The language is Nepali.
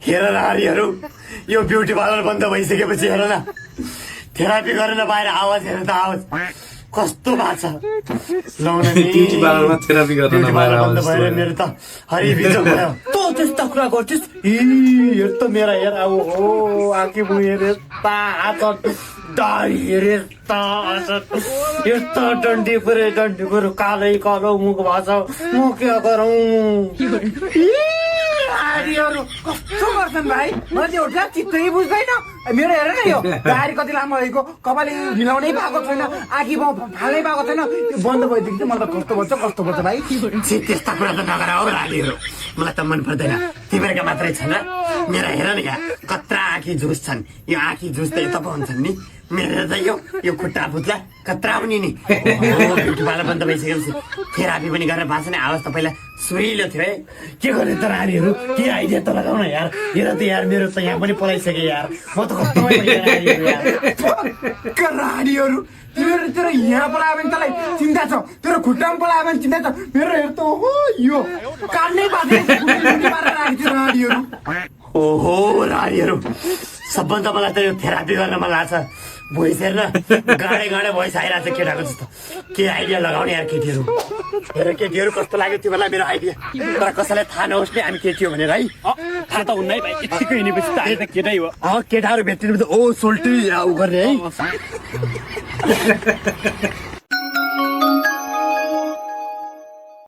हेर नारीहरू यो ब्युटी पार्लर बन्द भइसकेपछि हेर न थेरापी गरेर बाहिर आवाज हेर त आवाज कस्तो भएको छ लाउन ब्युटी पार्लरमा थेरापी गर्न नपाएर बन्द आवाज भएर मेरो त हरि बिजो भयो तँ त्यस्ता कुरा गर्छिस् हेर त मेरा हेर अब हो आँखी बुँ हेर यस्ता आचर दारी हेर यस्ता यस्ता डन्डी पुरो कालै कालो मुख भएको छ म के गरौँ नारीहरू कस्तो गर्छन् भाइ मैले एउटा चित्तै बुझ्दैन मेरो हेर न यो दारी कति लामो भएको कपाली मिलाउनै भएको छैन आँखी फाल्नै भएको छैन यो बन्द भएदेखि चाहिँ मलाई त कस्तो बच्छ भाइ त्यस्ता कुरा त नगर हो रालीहरू मलाई त मन पर्दैन तिमीहरूका मात्रै छैन मेरा हेर न यहाँ कत्रा आँखी झुस छन् यो आँखी झुस त यता पो हुन्छन् नि मेरो त यो खुट्टा पुत्ला कत्रा पनि नि ब्युटी पार्लर बन्द भइसकेपछि थेरापी पनि गरेर भएको नि आवाज त पहिला सुरिलो थियो है के गर्ने त रानीहरू के आइडिया त लगाउन यार हेर त यार मेरो त यहाँ पनि पलाइसके यार म त कस्तो रानीहरू तिमीहरू तेरो यहाँ पलायो भने तँलाई चिन्ता छ तेरो खुट्टामा पलायो भने चिन्ता छ मेरो हेर त हो यो काट्नै राखेको रानीहरू ओहो रानीहरू सबभन्दा मलाई त यो थेरापी गर्न मन लाग्छ भोइस हेर्न गाडे भोइस आइरहेको छ केटाको जस्तो के आइडिया लगाउने यार केटीहरू हेर केटीहरू कस्तो लाग्यो तिमीलाई मेरो आइडिया तर कसैलाई थाहा नहोस् नि हामी केटी हो भनेर है थाहा त हुन्न है भाइ यतिको हिँडेपछि त अहिले त केटै हो केटाहरू भेटिनु ओ सोल्टी उ गर्ने है